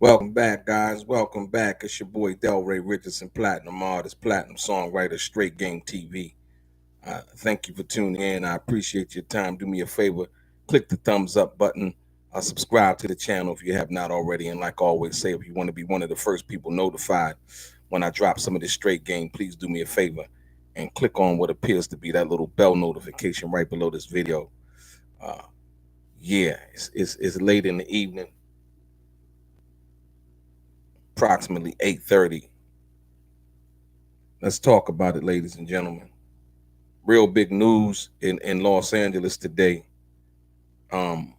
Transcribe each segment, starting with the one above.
Welcome back, guys. Welcome back. It's your boy DELRAY, Richardson, Platinum Artist, Platinum Songwriter, Straight Game TV. Thank you for tuning in. I appreciate your time. Do me a favor, click the thumbs up button. Subscribe to the channel if you have not already. And like I always say, if you want to be one of the first people notified when I drop some of this straight game, please do me a favor and click on what appears to be that little bell notification right below this video. Uh, yeah, it's late in the evening, approximately 8:30. Let's talk about it, ladies and gentlemen. Real big news in Los Angeles today. Um,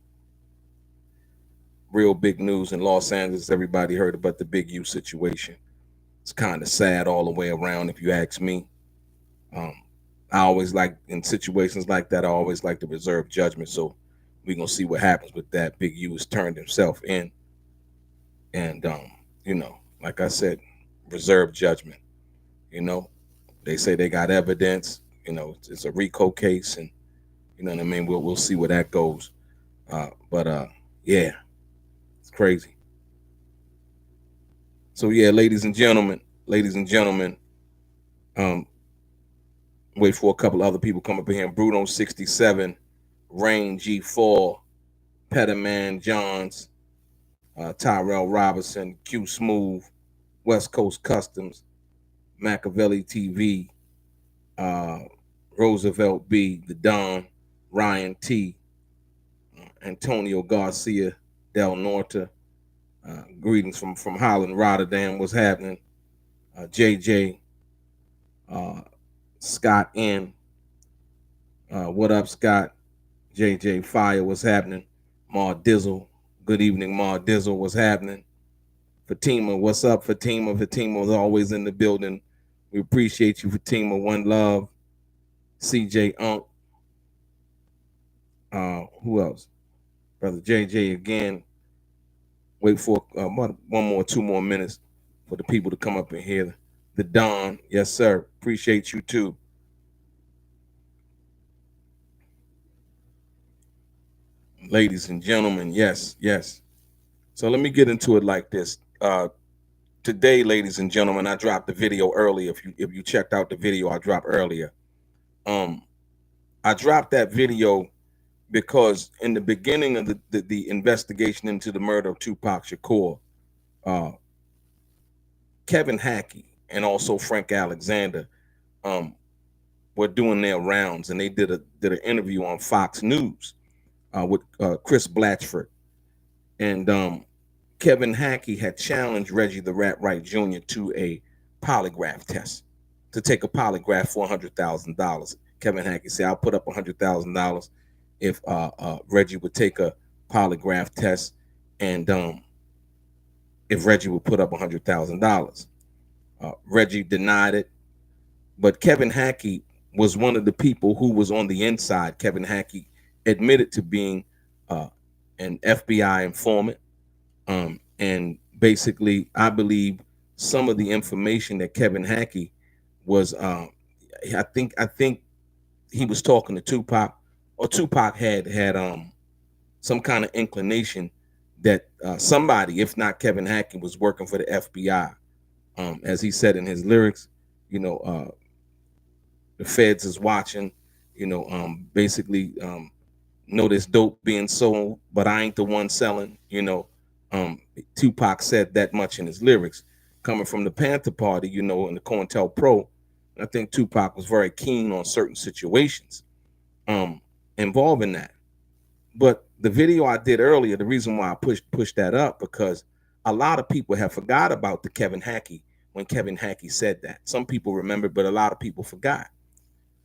Real big news in Los Angeles. Everybody heard about the Big U situation. It's kind of sad all the way around, if you ask me. Um, I always like, in situations like that, I always like to reserve judgment. So we're gonna see what happens with that. Big U has turned himself in, and like I said, reserve judgment. You know, they say they got evidence. It's a RICO case, and you know what I mean. We'll see where that goes. But yeah, it's crazy. So yeah, ladies and gentlemen, um, wait for a couple other people come up in here. Bruno 67, Rain G4, Peterman Johns, Tyrell Robinson, Q Smooth, West Coast Customs, Machiavelli TV, uh, Roosevelt B, The Don, Ryan T, Antonio Garcia, Del Norte. Greetings from Holland, Rotterdam. What's happening? JJ, Scott N. What up, Scott? JJ Fire, what's happening? Ma Dizzle, good evening, Ma Dizzle, what's happening? Fatima, what's up, Fatima? Fatima's always in the building. We appreciate you, Fatima. One love. CJ Unk. Who else? Brother JJ again. Wait for one more, 2 more minutes for the people to come up in here. The Don, yes, sir. Appreciate you too. Ladies and gentlemen, yes, yes. So let me get into it like this. Today, ladies and gentlemen, I dropped the video earlier. If you checked out the video I dropped earlier, I dropped that video because in the beginning of the investigation into the murder of Tupac Shakur, Kevin Hackie and also Frank Alexander were doing their rounds, and they did an interview on Fox News with Chris Blatchford, and Kevin Hackie had challenged Reggie the Rat Wright Jr. to a polygraph test, to take a polygraph for $100,000. Kevin Hackie said, "I'll put up $100,000 if Reggie would take a polygraph test, and if Reggie would put up $100,000." Reggie denied it, but Kevin Hackie was one of the people who was on the inside. Kevin Hackie admitted to being an FBI informant, and basically, I believe some of the information that Kevin Hackie was, I think he was talking to Tupac, or Tupac had some kind of inclination that somebody, if not Kevin Hackie, was working for the FBI. As he said in his lyrics, the feds is watching, basically, know this dope being sold, but I ain't the one selling. Tupac said that much in his lyrics. Coming from the Panther Party, and the COINTELPRO, I think Tupac was very keen on certain situations involving that. But the video I did earlier, the reason why I pushed that up, because a lot of people have forgot about the Kevin Hackie when Kevin Hackie said that. Some people remember, but a lot of people forgot.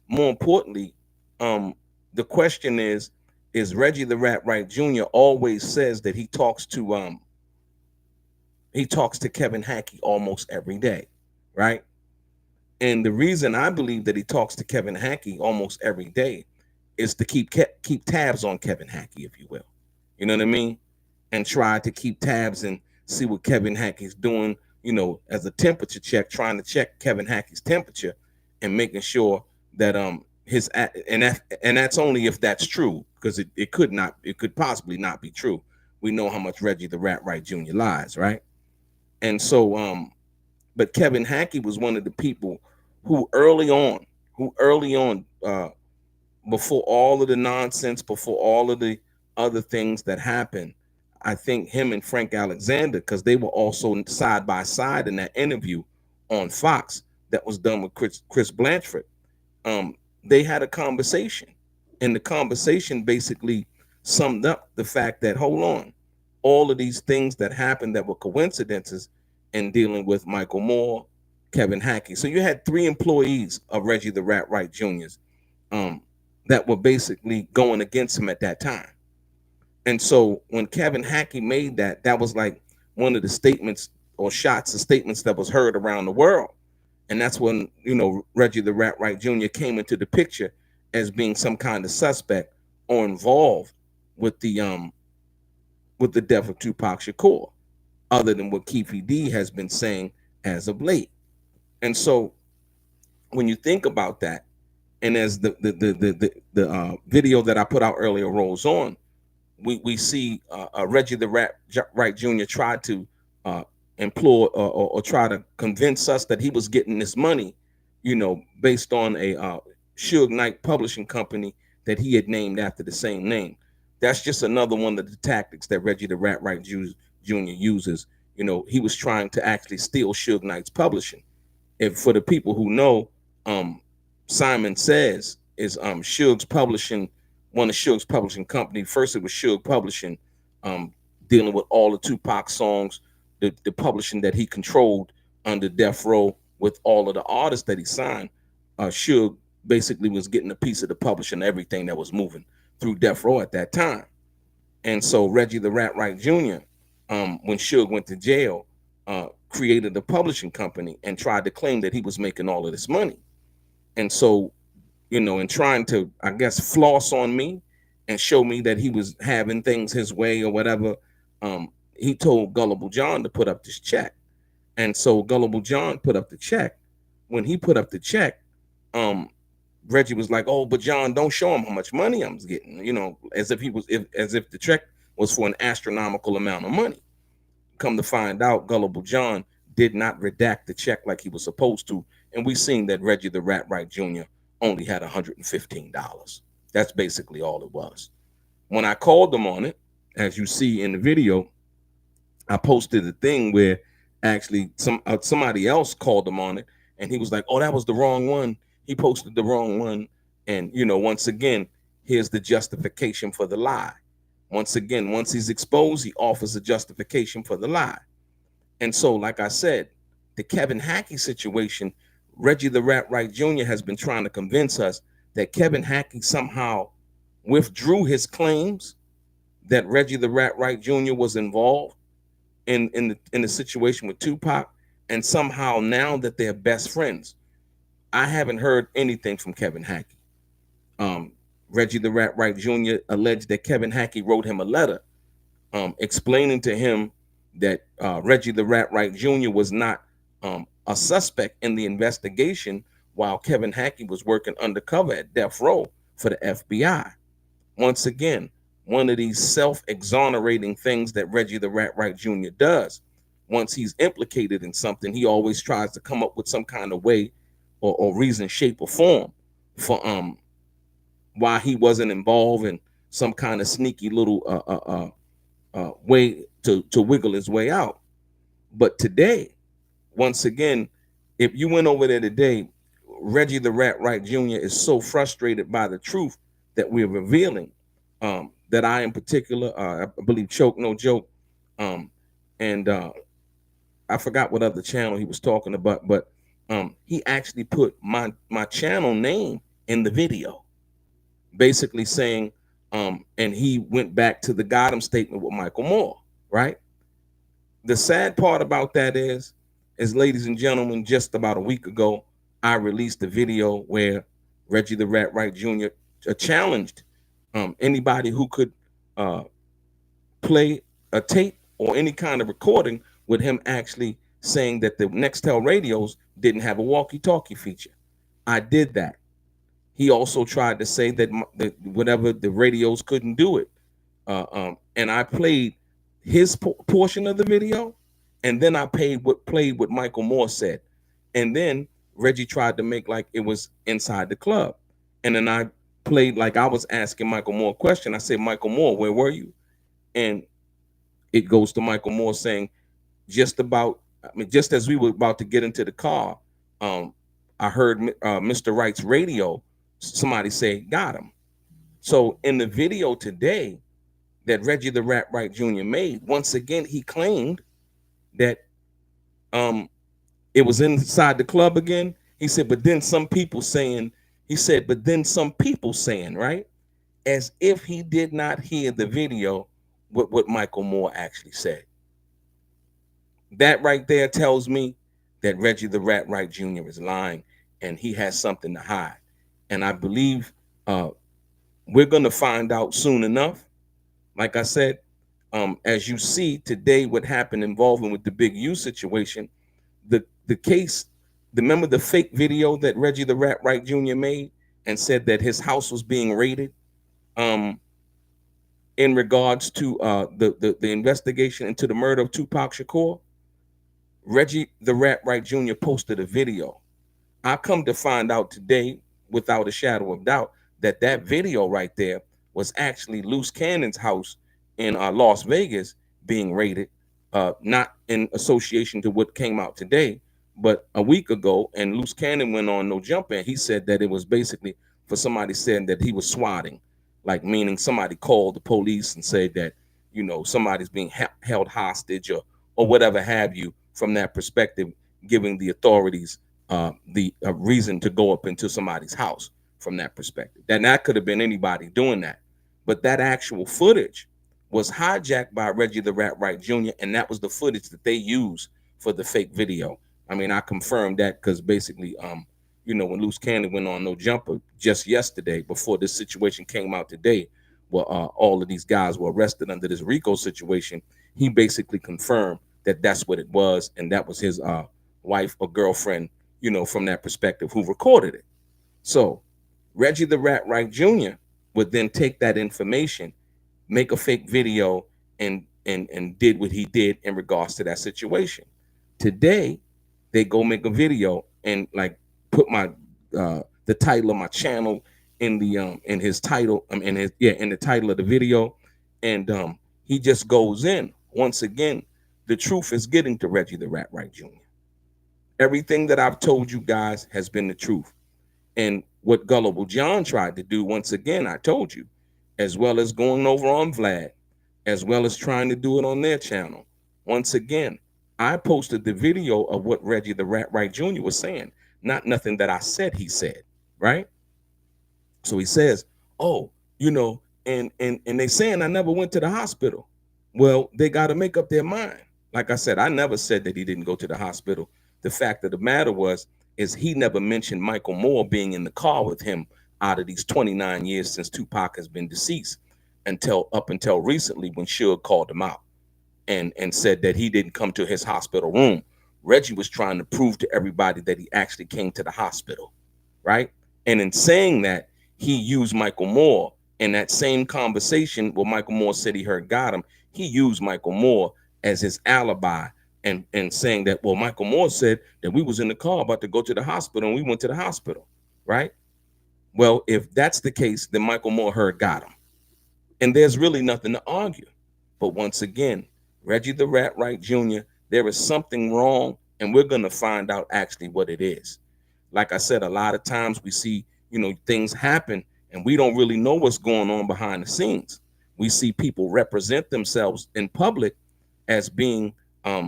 More importantly, the question is Reggie the Rat Wright Jr. always says that he talks to Kevin Hackie almost every day, right? And the reason I believe that he talks to Kevin Hackie almost every day is to keep tabs on Kevin Hackie, if you will. You know what I mean? And try to keep tabs and see what Kevin Hackie's doing, as a temperature check, trying to check Kevin Hackie's temperature and making sure that and that's only if that's true, because it could possibly not be true. We know how much Reggie the Rat Wright Jr. lies, right? And so, but Kevin Hackie was one of the people who early on, before all of the nonsense, before all of the other things that happened, I think him and Frank Alexander, because they were also side by side in that interview on Fox that was done with Chris Blanchard. They had a conversation, and the conversation basically summed up the fact that, hold on, all of these things that happened that were coincidences in dealing with Michael Moore, Kevin Hackie. So you had 3 employees of Reggie the Rat Wright Jr.'s that were basically going against him at that time. And so when Kevin Hackie made that, that was like one of the statements or shots of statements that was heard around the world. And that's when, Reggie the Rat Wright Jr. came into the picture as being some kind of suspect or involved with the death of Tupac Shakur, other than what Keefe D has been saying as of late. And so when you think about that, and as the video that I put out earlier rolls on, we see Reggie the Rat Wright Jr. tried to implore or try to convince us that he was getting this money, based on a Suge Knight publishing company that he had named after the same name. That's just another one of the tactics that Reggie the Rat Wright Jr. uses. He was trying to actually steal Suge Knight's publishing. If for the people who know, Simon Says is Suge's publishing, one of Suge's publishing company. First it was Suge Publishing, dealing with all the Tupac songs, the publishing that he controlled under Death Row with all of the artists that he signed. Suge basically was getting a piece of the publishing, everything that was moving through Death Row at that time. And so Reggie the Rat Wright Jr., when Suge went to jail, created a publishing company and tried to claim that he was making all of this money. And so, in trying to, I guess, floss on me and show me that he was having things his way or whatever, he told Gullible John to put up this check. And so Gullible John put up the check. When he put up the check, Reggie was like, "Oh, but John, don't show him how much money I'm getting," as if the check was for an astronomical amount of money. Come to find out, Gullible John did not redact the check like he was supposed to, and we seen that Reggie the Rat Wright Jr. only had $115. That's basically all it was. When I called him on it, as you see in the video, I posted a thing where actually somebody else called him on it, and he was like, "Oh, that was the wrong one. He posted the wrong one." And once again, here's the justification for the lie. Once again, once he's exposed, he offers a justification for the lie. And so, like I said, the Kevin Hackie situation, Reggie the Rat Wright Jr. has been trying to convince us that Kevin Hackie somehow withdrew his claims that Reggie the Rat Wright Jr. was involved in the situation with Tupac, and somehow now that they're best friends. I haven't heard anything from Kevin Hackie. Reggie the Rat Wright Jr. alleged that Kevin Hackie wrote him a letter explaining to him that Reggie the Rat Wright Jr. was not a suspect in the investigation while Kevin Hackie was working undercover at Death Row for the FBI. Once again, one of these self-exonerating things that Reggie the Rat Wright Jr. does. Once he's implicated in something, he always tries to come up with some kind of way or reason, shape, or form for why he wasn't involved in some kind of sneaky little way to wiggle his way out. But today, once again, if you went over there today, Reggie the Rat Wright Jr. is so frustrated by the truth that we're revealing, that I in particular, I believe Choke No Joke, and I forgot what other channel he was talking about, but he actually put my channel name in the video, basically saying, and he went back to the Gotham statement with Michael Moore, right? The sad part about that is, ladies and gentlemen, just about a week ago, I released a video where Reggie the Rat Wright Jr. Challenged anybody who could play a tape or any kind of recording with him actually saying that the Nextel radios didn't have a walkie-talkie feature. I did that. He also tried to say that whatever the radios couldn't do it. And I played his portion of the video, And then I played what Michael Moore said. And then Reggie tried to make like it was inside the club. And then I played like I was asking Michael Moore a question. I said, Michael Moore, where were you? And it goes to Michael Moore saying, just as we were about to get into the car, I heard Mr. Wright's radio, somebody say, got him. So in the video today that Reggie the Rat Wright Jr. made, once again, he claimed that it was inside the club again. He said, but then some people saying, right? As if he did not hear the video, what Michael Moore actually said. That right there tells me that Reggie the Rat Wright Jr. is lying and he has something to hide. And I believe we're going to find out soon enough. Like I said, as you see today, what happened involving with the Big U situation, the case, remember the fake video that Reggie the Rat Wright Jr. made and said that his house was being raided in regards to the investigation into the murder of Tupac Shakur? Reggie the Rat Wright Jr. posted a video. I come to find out today, without a shadow of doubt, that that video right there was actually Loose Cannon's house in Las Vegas being raided, not in association to what came out today, but a week ago. And Loose Cannon went on No Jump, and he said that it was basically for somebody saying that he was swatting, like meaning somebody called the police and said that, you know, somebody's being held hostage or whatever have you from that perspective, giving the authorities the reason to go up into somebody's house from that perspective. That could have been anybody doing that. But that actual footage was hijacked by Reggie the Rat Wright Jr., and that was the footage that they used for the fake video. I mean, I confirmed that because basically, you know, when Loose Cannon went on No Jumper just yesterday, before this situation came out today, where all of these guys were arrested under this RICO situation, he basically confirmed that that's what it was, and that was his wife or girlfriend, you know, from that perspective, who recorded it. So Reggie the Rat Wright Jr. would then take that information, make a fake video, and did what he did in regards to that situation. Today, they go make a video and like put my the title of my channel in the in his title, in the title of the video, and he just goes in. Once again, the truth is getting to Reggie the Rat Wright Jr. Everything that I've told you guys has been the truth. And what Gullible John tried to do, once again, I told you, as well as going over on Vlad, as well as trying to do it on their channel. Once again, I posted the video of what Reggie the Rat Wright Jr. was saying, not nothing that I said he said, right? So he says, oh, you know, and they saying I never went to the hospital. Well, they got to make up their mind. Like I said, I never said that he didn't go to the hospital. The fact of the matter is he never mentioned Michael Moore being in the car with him out of these 29 years since Tupac has been deceased, up until recently when Suge called him out and said that he didn't come to his hospital room. Reggie was trying to prove to everybody that he actually came to the hospital, right? And in saying that, he used Michael Moore in that same conversation where Michael Moore said he heard got him. He used Michael Moore as his alibi and saying that, well, Michael Moore said that we was in the car about to go to the hospital and we went to the hospital, right? Well, if that's the case, then Michael Moore heard got him. And there's really nothing to argue. But once again, Reggie the Rat Wright Jr., there is something wrong, and we're going to find out actually what it is. Like I said, a lot of times we see, you know, things happen and we don't really know what's going on behind the scenes. We see people represent themselves in public as being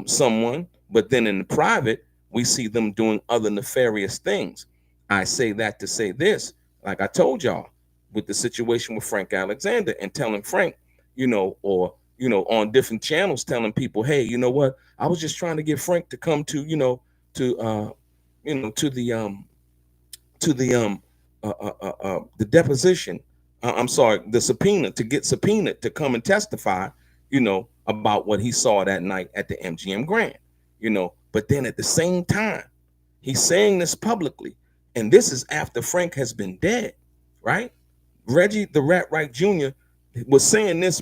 someone, but then in the private, we see them doing other nefarious things. I say that to say this, like I told y'all, with the situation with Frank Alexander and telling Frank, you know, or, you know, on different channels telling people, hey, you know what, I was just trying to get Frank to come to, to the deposition. I'm sorry, the subpoena, to get subpoenaed to come and testify, you know, about what he saw that night at the MGM Grand, you know. But then at the same time, he's saying this publicly, and this is after Frank has been dead, right? Reggie the Rat Wright Jr. was saying this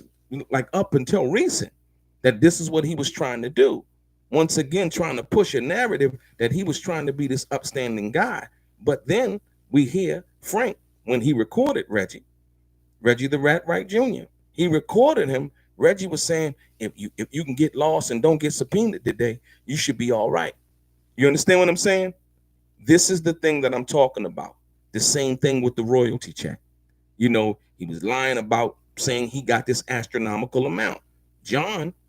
like up until recent, that this is what he was trying to do. once again trying to push a narrative that he was trying to be this upstanding guy. But then we hear Frank, when he recorded Reggie the Rat Wright Jr., he recorded him. Reggie was saying, if you can get lost and don't get subpoenaed today, you should be all right. You understand what I'm saying? This is the thing that I'm talking about. The same thing with the royalty check. You know, he was lying about saying he got this astronomical amount.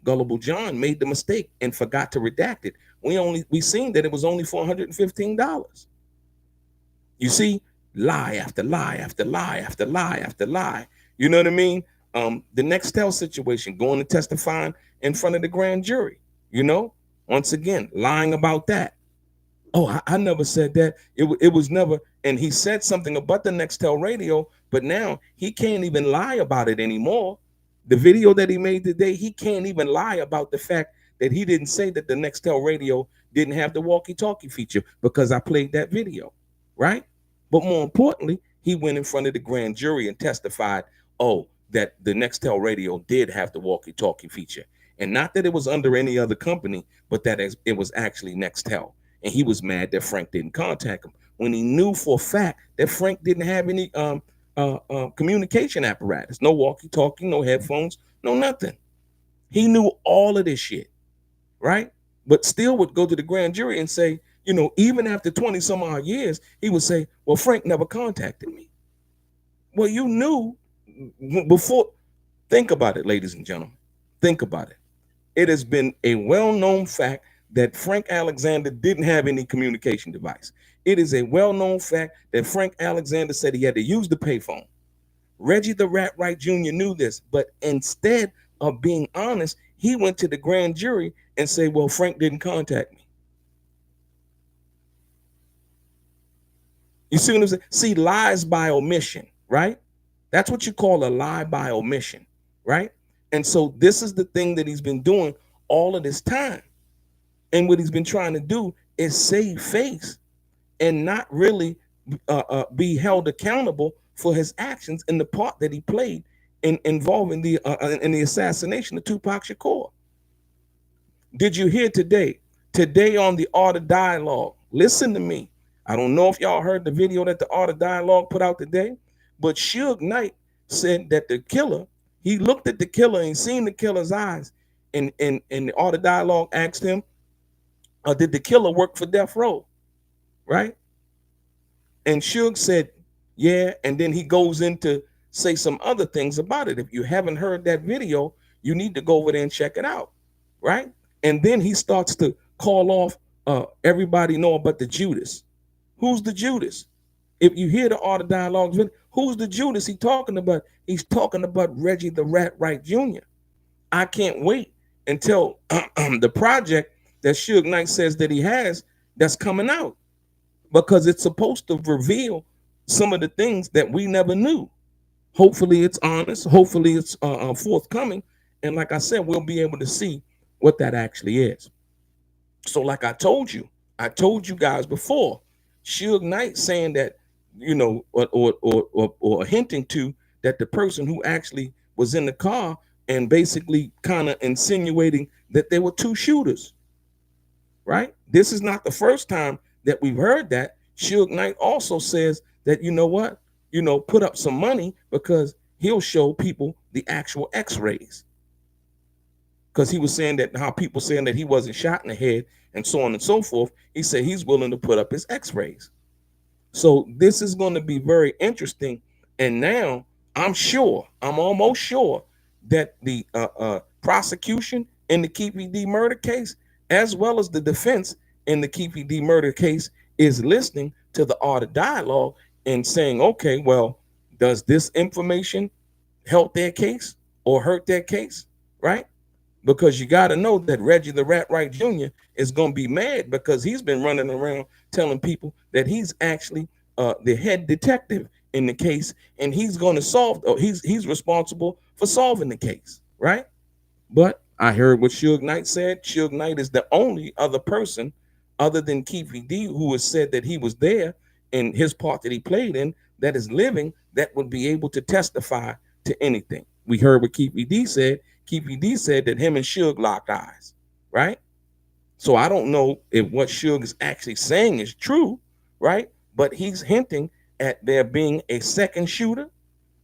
Gullible John, made the mistake and forgot to redact it. We seen that it was only $415. You see, lie after lie after lie after lie after lie. You know what I mean? The Nextel situation, going to testifying in front of the grand jury. You know, once again, lying about that. Oh, I never said that. It was never. And he said something about the Nextel radio, but now he can't even lie about it anymore. The video that he made today, he can't even lie about the fact that he didn't say that the Nextel radio didn't have the walkie-talkie feature, because I played that video, right? But more importantly, he went in front of the grand jury and testified, oh, that the Nextel radio did have the walkie-talkie feature. And not that it was under any other company, but that it was actually Nextel. And he was mad that Frank didn't contact him, when he knew for a fact that Frank didn't have any communication apparatus, no walkie-talkie, no headphones, no nothing. He knew all of this shit, right? But still would go to the grand jury and say, you know, even after 20 some odd years, he would say, well, Frank never contacted me. Well, you knew before. Think about it, ladies and gentlemen. Think about it. It has been a well-known fact that Frank Alexander didn't have any communication device. It is a well-known fact that Frank Alexander said he had to use the payphone. Reggie the Rat Wright Jr. knew this, but instead of being honest, he went to the grand jury and said, well, Frank didn't contact me. You see what I'm saying? See, lies by omission, right? That's what you call a lie by omission, right? And so this is the thing that he's been doing all of this time. And what he's been trying to do is save face and not really be held accountable for his actions and the part that he played in involving the assassination of Tupac Shakur. Did you hear today on the Art of Dialogue? Listen to me. I don't know if y'all heard the video that the Art of Dialogue put out today, but Suge Knight said that the killer, he looked at the killer and seen the killer's eyes, and the Art of Dialogue asked him, did the killer work for Death Row? Right? And Suge said, yeah, and then he goes into say some other things about it. If you haven't heard that video, you need to go over there and check it out, right? And then he starts to call off everybody know about the Judas. Who's the Judas? If you hear the Art of Dialogue, who's the Judas he talking about? He's talking about Reggie the Rat Wright Jr. I can't wait until the project that Suge Knight says that he has that's coming out, because it's supposed to reveal some of the things that we never knew. Hopefully it's honest. Hopefully it's forthcoming. And like I said, we'll be able to see what that actually is. So like I told you guys before, Suge Knight saying that, you know, or hinting to that the person who actually was in the car and basically kind of insinuating that there were two shooters, right? This is not the first time that we've heard that. Suge Knight also says that, you know what, you know, put up some money because he'll show people the actual x-rays. Because he was saying that how people saying that he wasn't shot in the head and so on and so forth. He said he's willing to put up his x-rays. So this is going to be very interesting. And now I'm almost sure that the prosecution in the Keefe D murder case, as well as the defense in the Keefe D murder case, is listening to the Art of Dialogue and saying, okay, well, does this information help their case or hurt their case, right? Because you got to know that Reggie the Rat Wright Jr. is going to be mad because he's been running around telling people that he's actually the head detective in the case, and he's going to solve, he's responsible for solving the case, right? But I heard what Suge Knight said. Suge Knight is the only other person other than Keefe D who has said that he was there in his part that he played in, that is living, that would be able to testify to anything. We heard what Keefe D said. Keefe D said that him and Suge locked eyes, right? So I don't know if what Suge is actually saying is true, right? But he's hinting at there being a second shooter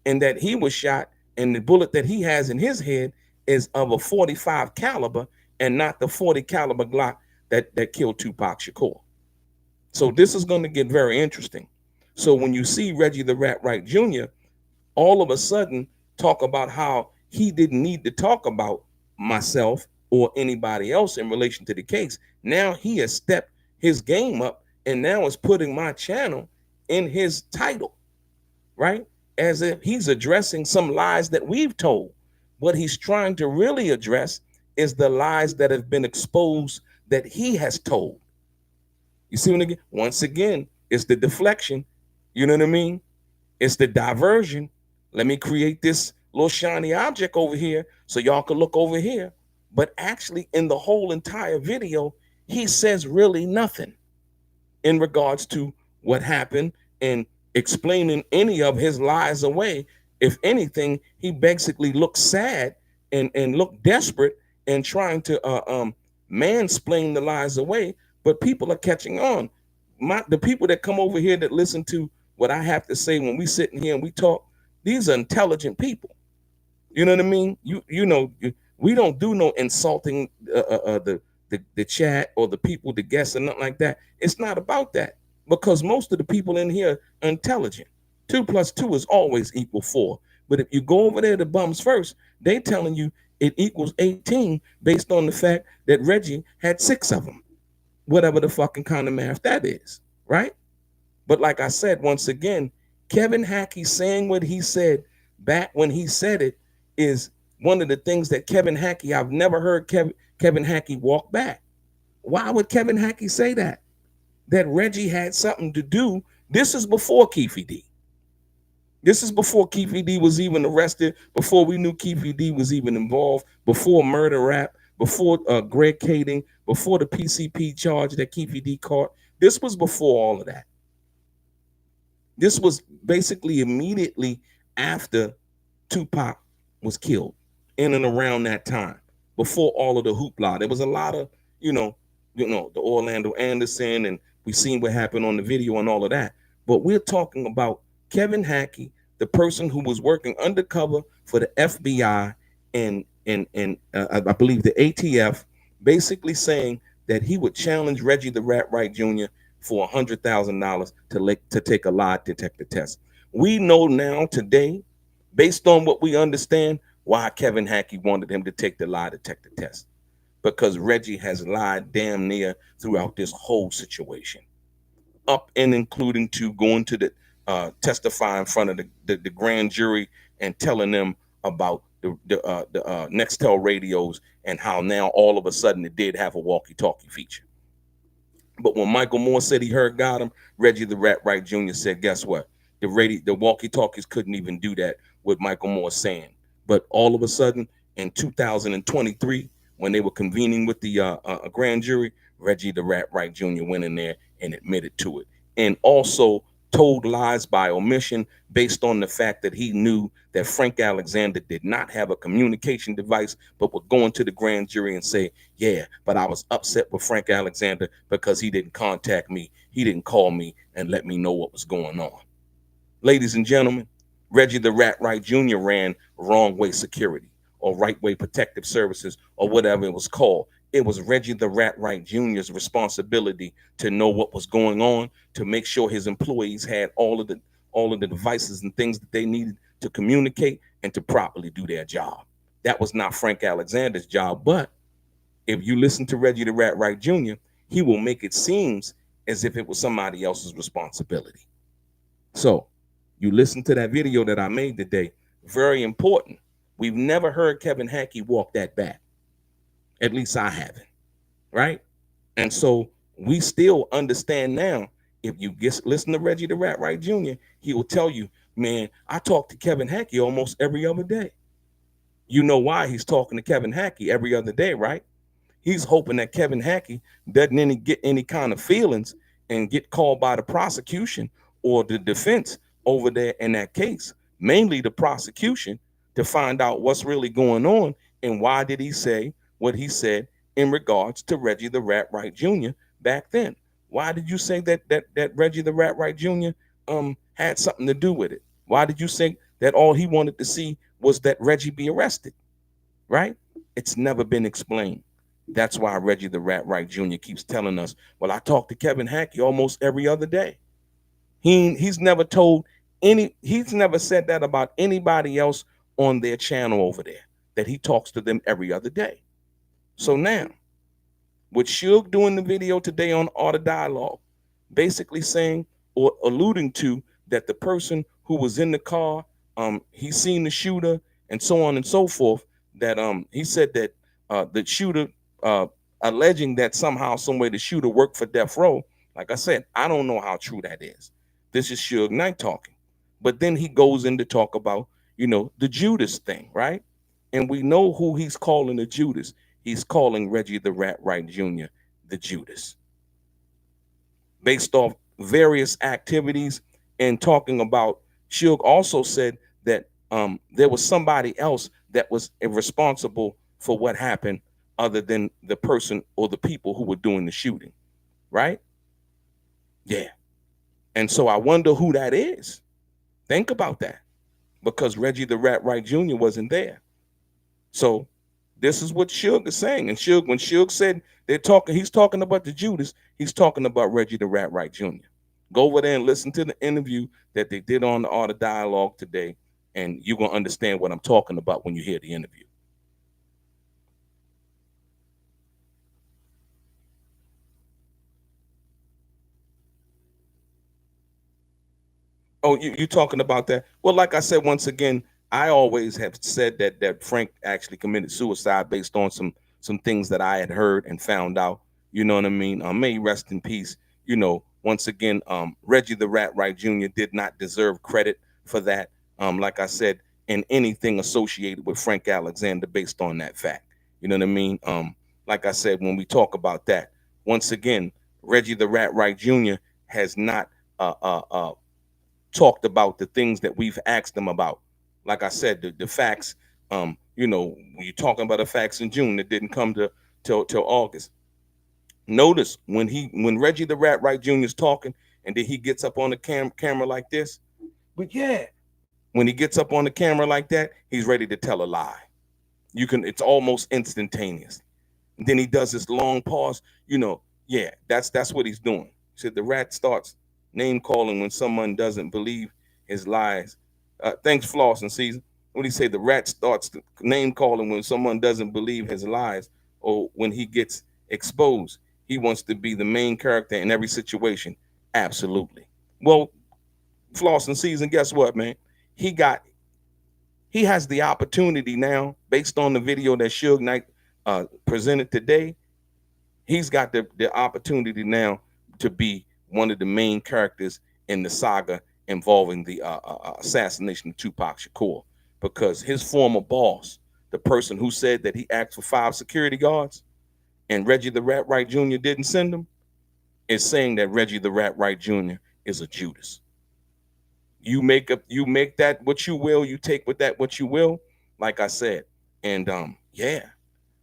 and that he was shot, and the bullet that he has in his head is of a 45 caliber and not the 40 caliber Glock that killed Tupac Shakur. So this is going to get very interesting. So when you see Reggie the Rat Wright Jr. all of a sudden talk about how he didn't need to talk about myself or anybody else in relation to the case, now he has stepped his game up and now is putting my channel in his title, right? As if he's addressing some lies that we've told. What he's trying to really address is the lies that have been exposed that he has told. You see, once again, it's the deflection. You know what I mean? It's the diversion. Let me create this little shiny object over here so y'all can look over here. But actually, in the whole entire video, he says really nothing in regards to what happened and explaining any of his lies away. If anything, he basically looks sad and look desperate and trying to mansplain the lies away. But people are catching on. The people that come over here that listen to what I have to say when we sit in here and we talk, these are intelligent people. You know what I mean? We don't do no insulting the chat or the people, the guests, or nothing like that. It's not about that, because most of the people in here are intelligent. 2 + 2 is always equal 4. But if you go over there to bums first, they telling you it equals 18 based on the fact that Reggie had 6 of them, whatever the fucking kind of math that is, right? But like I said, once again, Kevin Hackie saying what he said back when he said it is one of the things that Kevin Hackie, I've never heard Kevin Hackie walk back. Why would Kevin Hackie say that? That Reggie had something to do. This is before Keefe D. This is before Keefe D was even arrested, before we knew Keefe D was even involved, before murder rap, before Greg Kading, before the PCP charge that Keefe D caught. This was before all of that. This was basically immediately after Tupac was killed, in and around that time, before all of the hoopla. There was a lot of, the Orlando Anderson, and we seen what happened on the video and all of that. But we're talking about Kevin Hackie, the person who was working undercover for the FBI and I believe the ATF, basically saying that he would challenge Reggie the Rat Wright Jr. for $100,000 to take a lie detector test. We know now today, based on what we understand, why Kevin Hackie wanted him to take the lie detector test. Because Reggie has lied damn near throughout this whole situation, up and including to going to the testify in front of the grand jury and telling them about the Nextel radios and how now all of a sudden it did have a walkie-talkie feature. But when Michael Moore said he heard got him, Reggie the Rat Wright Jr. said, guess what? The walkie-talkies couldn't even do that with Michael Moore saying. But all of a sudden, in 2023, when they were convening with the grand jury, Reggie the Rat Wright Jr. went in there and admitted to it. And also told lies by omission based on the fact that he knew that Frank Alexander did not have a communication device, but would go into the grand jury and say, yeah, but I was upset with Frank Alexander because he didn't contact me. He didn't call me and let me know what was going on. Ladies and gentlemen, Reggie the Rat Wright Jr. ran Wrong Way Security or Right Way Protective Services or whatever it was called. It was Reggie the Rat Wright Jr.'s responsibility to know what was going on, to make sure his employees had all of the devices and things that they needed to communicate and to properly do their job. That was not Frank Alexander's job. But if you listen to Reggie the Rat Wright Jr., he will make it seem as if it was somebody else's responsibility. So you listen to that video that I made today, very important. We've never heard Kevin Hackie walk that back. At least I haven't, right? And so we still understand now, if you listen to Reggie the Rat Wright Jr., he will tell you, man, I talk to Kevin Hackie almost every other day. You know why he's talking to Kevin Hackie every other day, right? He's hoping that Kevin Hackie doesn't get any kind of feelings and get called by the prosecution or the defense over there in that case, mainly the prosecution, to find out what's really going on and why did he say what he said in regards to Reggie the Rat Wright Jr. back then? Why did you say that Reggie the Rat Wright Jr. Had something to do with it? Why did you say that all he wanted to see was that Reggie be arrested? Right? It's never been explained. That's why Reggie the Rat Wright Jr. keeps telling us, well, I talk to Kevin Hackie almost every other day. He's never told he's never said that about anybody else on their channel over there, that he talks to them every other day. So now, with Suge doing the video today on Art of Dialogue, basically saying or alluding to that the person who was in the car, he seen the shooter and so on and so forth, that he said that the shooter, alleging that somehow, some way the shooter worked for Death Row. Like I said, I don't know how true that is. This is Suge Knight talking. But then he goes in to talk about, the Judas thing, right? And we know who he's calling the Judas. He's calling Reggie the Rat Wright Jr. the Judas, based off various activities, and talking about, Suge also said that there was somebody else that was responsible for what happened other than the person or the people who were doing the shooting, right? Yeah. And so I wonder who that is. Think about that, because Reggie the Rat Wright Jr. wasn't there. So this is what Suge is saying. And when Suge said he's talking about the Judas, he's talking about Reggie the Rat Wright Jr. Go over there and listen to the interview that they did on the Art of Dialogue today, and you're going to understand what I'm talking about when you hear the interview. Oh, you talking about that? Well, like I said, once again, I always have said that Frank actually committed suicide based on some things that I had heard and found out. You know what I mean? May he rest in peace. Once again, Reggie the Rat Wright Jr. did not deserve credit for that. Like I said, in anything associated with Frank Alexander based on that fact. You know what I mean? Like I said, when we talk about that, once again, Reggie the Rat Wright Jr. has not talked about the things that we've asked them about. Like I said, the facts, when you're talking about the facts in June that didn't come till August. Notice when Reggie the Rat Wright Jr. is talking, and then he gets up on the camera like this. But yeah, when he gets up on the camera like that, he's ready to tell a lie. It's almost instantaneous. And then he does this long pause. Yeah, that's what he's doing. He said the rat starts name calling when someone doesn't believe his lies. Thanks, Floss and Season. What do you say? The rat starts name calling when someone doesn't believe his lies, or when he gets exposed. He wants to be the main character in every situation. Absolutely. Well, Floss and Season, guess what, man? He has the opportunity now, based on the video that Suge Knight presented today. He's got the opportunity now to be one of the main characters in the saga involving the assassination of Tupac Shakur, because his former boss, the person who said that he asked for 5 security guards and Reggie the Rat Wright Jr. didn't send them, is saying that Reggie the Rat Wright Jr. is a Judas. You make that what you will, you take with that what you will, like I said. And yeah,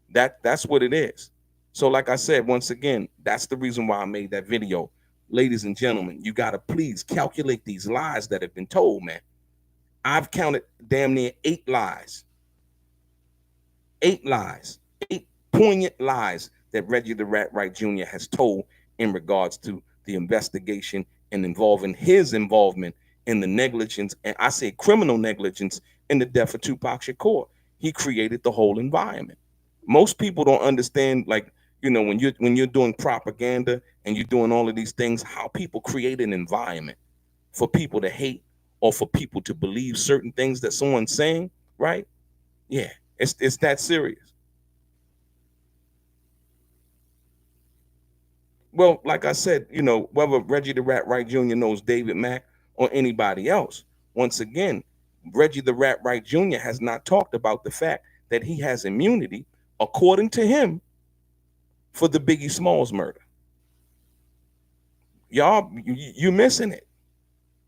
that's what it is. So like I said, once again, that's the reason why I made that video. Ladies and gentlemen, you got to please calculate these lies that have been told, man. I've counted damn near 8 lies. 8 lies. 8 poignant lies that Reggie the Rat Wright Jr. has told in regards to the investigation and involving his involvement in the negligence, and I say criminal negligence, in the death of Tupac Shakur. He created the whole environment. Most people don't understand, like, when you're doing propaganda and you're doing all of these things, how people create an environment for people to hate or for people to believe certain things that someone's saying, right? Yeah, it's that serious. Well, like I said, whether Reggie the Rat Wright Jr. knows David Mack or anybody else, once again, Reggie the Rat Wright Jr. has not talked about the fact that he has immunity, according to him, for the Biggie Smalls murder. Y'all, you missing it.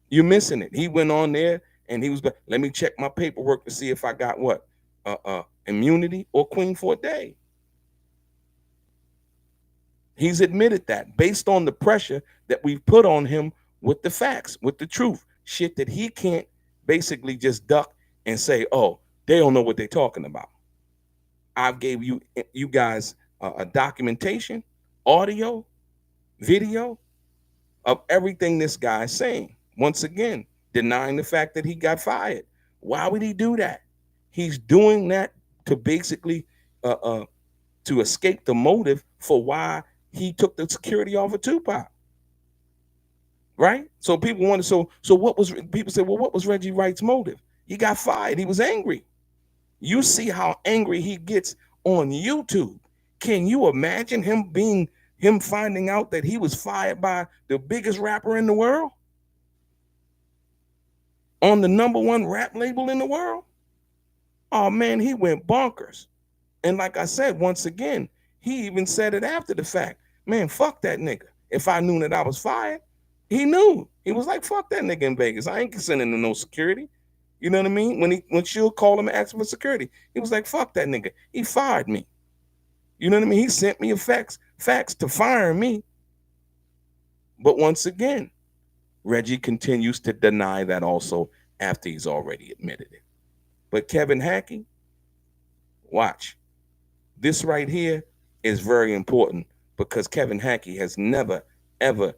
You're missing it. He went on there and he was like, let me check my paperwork to see if I got what? Immunity or Queen for a day. He's admitted that based on the pressure that we've put on him with the facts, with the truth, shit that he can't basically just duck and say, oh, they don't know what they're talking about. I've gave you guys a documentation, audio, video of everything this guy's saying. Once again, denying the fact that he got fired. Why would he do that? He's doing that to basically to escape the motive for why he took the security off of Tupac. Right? So people wonder, so what was, people say, well, what was Reggie Wright's motive? He got fired. He was angry. You see how angry he gets on YouTube. Can you imagine him finding out that he was fired by the biggest rapper in the world? On the #1 rap label in the world? Oh man, he went bonkers. And like I said, once again, he even said it after the fact. Man, fuck that nigga. If I knew that I was fired, he knew. He was like, fuck that nigga in Vegas. I ain't sending him no security. You know what I mean? When she'll call him and ask for security, he was like, fuck that nigga. He fired me. You know what I mean? He sent me a fax to fire me. But once again, Reggie continues to deny that also after he's already admitted it. But Kevin Hackie, watch. This right here is very important because Kevin Hackie has never, ever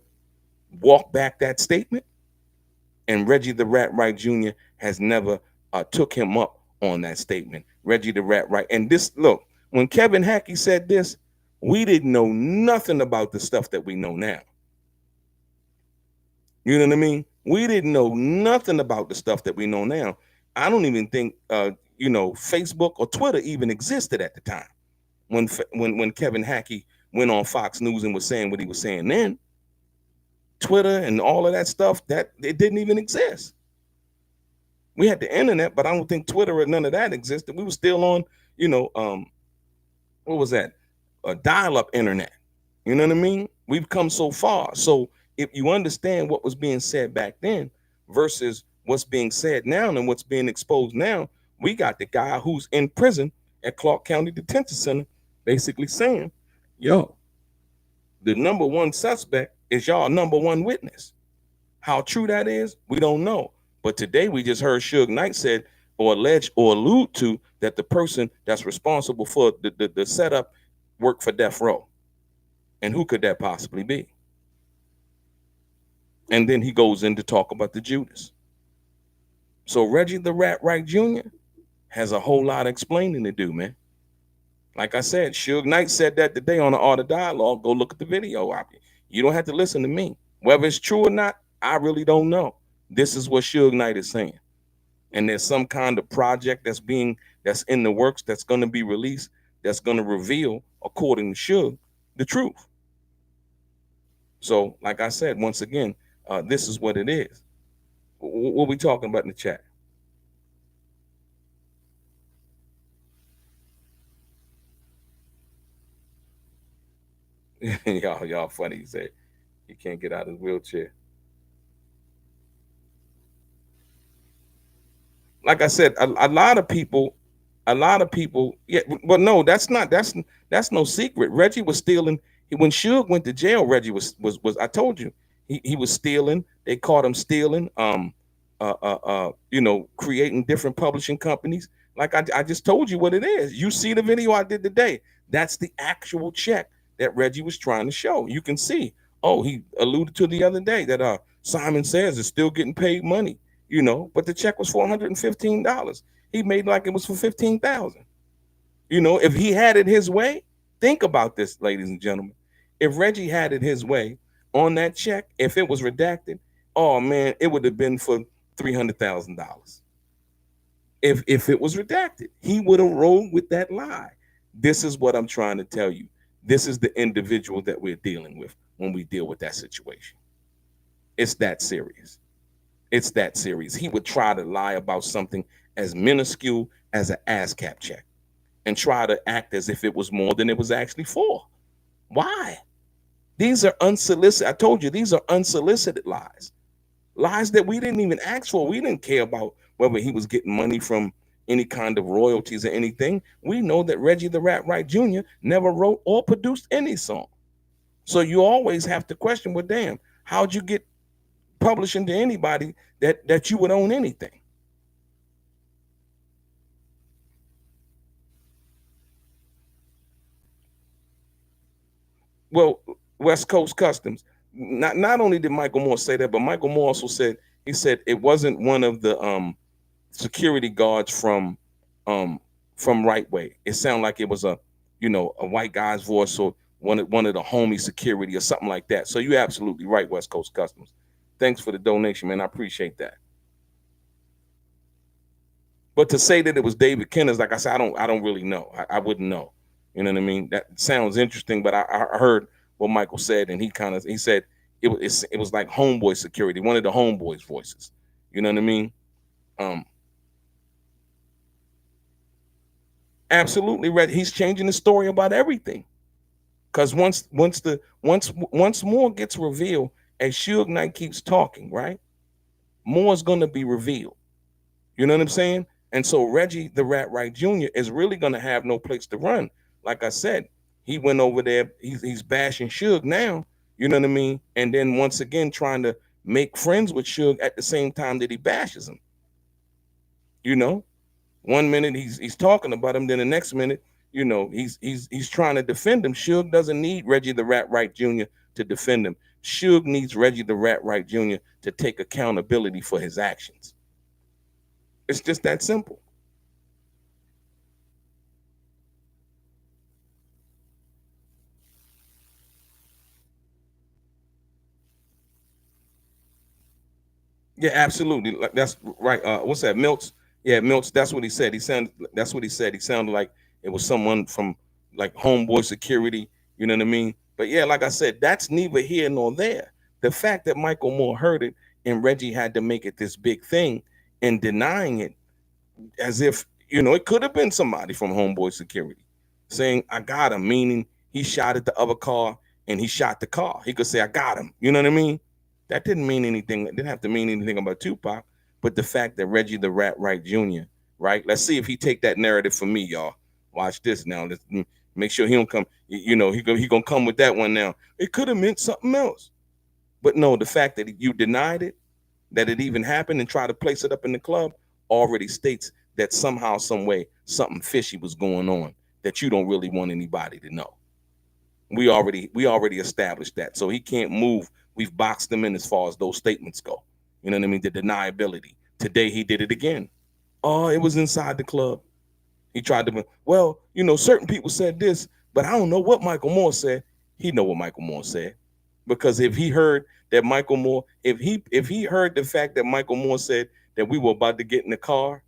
walked back that statement. And Reggie the Rat Wright Jr. has never took him up on that statement. Reggie the Rat Wright. And this, look, when Kevin Hackie said this, we didn't know nothing about the stuff that we know now. You know what I mean? We didn't know nothing about the stuff that we know now. I don't even think, Facebook or Twitter even existed at the time when Kevin Hackie went on Fox News and was saying what he was saying then. Twitter and all of that stuff, that it didn't even exist. We had the internet, but I don't think Twitter or none of that existed. We were still on, what was that? A dial-up internet. You know what I mean? We've come so far. So if you understand what was being said back then versus what's being said now and what's being exposed now, we got the guy who's in prison at Clark County Detention Center basically saying, yo, the #1 suspect is y'all #1 witness. How true that is, we don't know. But today we just heard Suge Knight said or allege or allude to that the person that's responsible for the setup worked for Death Row. And who could that possibly be? And then he goes in to talk about the Judas. So Reggie the Rat Wright Jr. has a whole lot of explaining to do, man. Like I said, Suge Knight said that today on the Art of Dialogue. Go look at the video. You don't have to listen to me. Whether it's true or not, I really don't know. This is what Suge Knight is saying. And there's some kind of project that's in the works that's going to be released that's going to reveal, according to Suge, the truth. So, like I said, once again, this is what it is. What are we talking about in the chat? y'all funny. He said he can't get out of his wheelchair. Like I said, a lot of people, yeah, but no, that's no secret. Reggie was stealing. When Suge went to jail, Reggie was I told you, he was stealing. They caught him stealing, creating different publishing companies. Like I just told you what it is. You see the video I did today. That's the actual check that Reggie was trying to show. You can see. Oh, he alluded to the other day that Simon Says is still getting paid money, but the check was $415. He made like it was for $15,000. If he had it his way, think about this, ladies and gentlemen. If Reggie had it his way on that check, if it was redacted, oh man, it would have been for $300,000. If it was redacted, he would have rolled with that lie. This is what I'm trying to tell you. This is the individual that we're dealing with when we deal with that situation. It's that serious. It's that serious. He would try to lie about something as minuscule as an ASCAP check and try to act as if it was more than it was actually for. Why? These are unsolicited. I told you, these are unsolicited lies. Lies that we didn't even ask for. We didn't care about whether he was getting money from any kind of royalties or anything. We know that Reggie the Rat Wright Jr. never wrote or produced any song. So you always have to question, well, damn, how'd you get publishing to anybody that you would own anything? Well, West Coast Customs. Not only did Michael Moore say that, but Michael Moore also said, he said it wasn't one of the security guards um Right Way. It sounded like it was a, you know, a white guy's voice, or one of the homie security or something like that. So you're absolutely right, West Coast Customs. Thanks for the donation, man. I appreciate that. But to say that it was David Kenners, like I said, I don't really know. I wouldn't know. You know what I mean? That sounds interesting, but I heard what Michael said, and he said it was like homeboy security, one of the homeboys' voices. You know what I mean? Um, absolutely right. He's changing the story about everything. Because once more gets revealed, as Suge Knight keeps talking, right? More is gonna be revealed. You know what I'm saying? And so Reggie the Rat Wright Jr. is really gonna have no place to run. Like I said, he went over there, he's bashing Suge now, you know what I mean? And then once again trying to make friends with Suge at the same time that he bashes him. You know? One minute he's talking about him, then the next minute, you know, he's trying to defend him. Suge doesn't need Reggie the Rat Wright Jr. to defend him. Suge needs Reggie the Rat Wright Jr. to take accountability for his actions. It's just that simple. Yeah, absolutely. That's right. What's that? Milts. Yeah, Milts. That's what he said. He sounded. That's what he said. He sounded like it was someone from like homeboy security. You know what I mean? But yeah, like I said, that's neither here nor there. The fact that Michael Moore heard it and Reggie had to make it this big thing and denying it, as if, you know, it could have been somebody from homeboy security saying, "I got him," meaning he shot at the other car and he shot the car. He could say, "I got him." You know what I mean? That didn't mean anything. It didn't have to mean anything about Tupac. But the fact that Reggie the Rat Wright Jr., right? Let's see if he take that narrative from me, y'all. Watch this now. Let's make sure he don't come. You know, he gonna come with that one now. It could have meant something else. But no, the fact that you denied it, that it even happened, and try to place it up in the club already states that somehow, some way, something fishy was going on that you don't really want anybody to know. We already established that. So he can't move. We've boxed him in as far as those statements go. You know what I mean? The deniability. Today he did it again. Oh, it was inside the club. He tried to, well, you know, certain people said this, but I don't know what Michael Moore said. He know what Michael Moore said. Because if he heard that Michael Moore, if he heard the fact that Michael Moore said that we were about to get in the car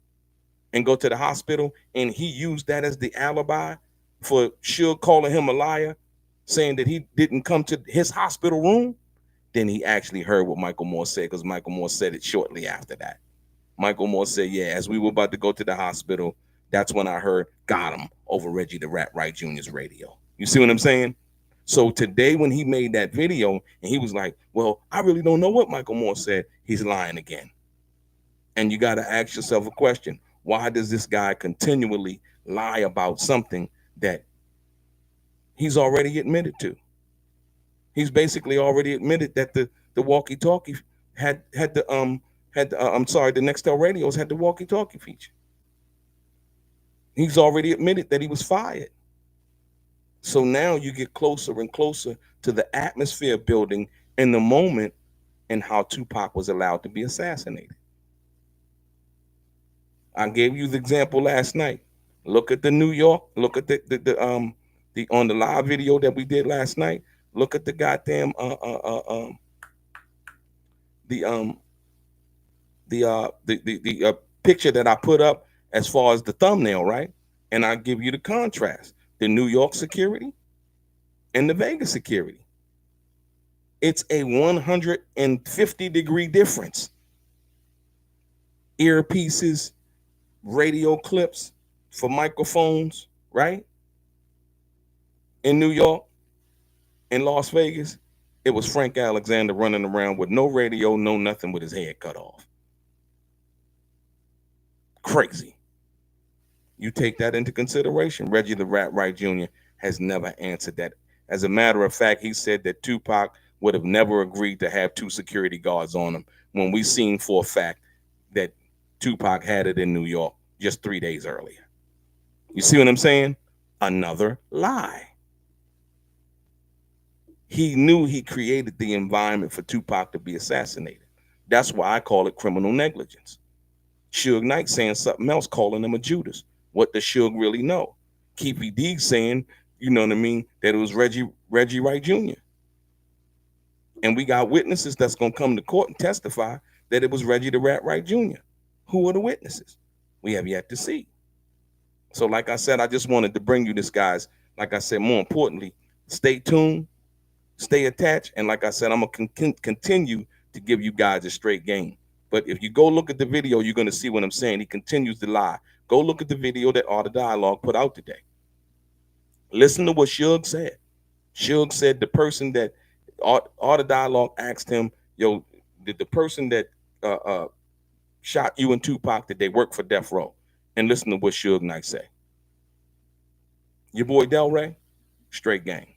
and go to the hospital, and he used that as the alibi for Suge calling him a liar, saying that he didn't come to his hospital room, then he actually heard what Michael Moore said, because Michael Moore said it shortly after that. Michael Moore said, yeah, as we were about to go to the hospital, that's when I heard "got him" over Reggie the Rat Wright Jr.'s radio. You see what I'm saying? So today when he made that video and he was like, well, I really don't know what Michael Moore said, he's lying again. And you got to ask yourself a question. Why does this guy continually lie about something that he's already admitted to? He's basically already admitted that the walkie-talkie I'm sorry, the Nextel radios had the walkie-talkie feature. He's already admitted that he was fired. So now you get closer and closer to the atmosphere building in the moment and how Tupac was allowed to be assassinated. I gave you the example last night. Look at the New York. Look at the on the live video that we did last night. Look at the goddamn the picture that I put up as far as the thumbnail, right? And I give you the contrast: the New York security and the Vegas security. It's a 150-degree difference. Earpieces, radio clips for microphones, right? In New York, in Las Vegas, it was Frank Alexander running around with no radio, no nothing, with his head cut off. Crazy. You take that into consideration. Reggie the Rat Wright Jr. has never answered that As a matter of fact, he said that Tupac would have never agreed to have 2 security guards on him when we seen for a fact that Tupac had it in New York just 3 days earlier. You see what I'm saying? Another lie. He knew he created the environment for Tupac to be assassinated. That's why I call it criminal negligence. Suge Knight saying something else, calling him a Judas. What does Suge really know? Keefy D saying, you know what I mean, that it was Reggie Wright Jr. And we got witnesses that's gonna come to court and testify that it was Reggie the Rat Wright Jr. Who are the witnesses? We have yet to see. So, like I said, I just wanted to bring you this, guys. Like I said, more importantly, stay tuned, stay attached, and like I said, I'm gonna continue to give you guys a straight game. But if you go look at the video, you're gonna see what I'm saying. He continues to lie. Go look at the video that Art of Dialogue put out today. Listen to what Suge said. Suge said the person that Art of Dialogue asked him, yo, did the person that shot you and Tupac, did they work for Death Row? And listen to what Suge Knight say. Your boy DELRAY, straight gang.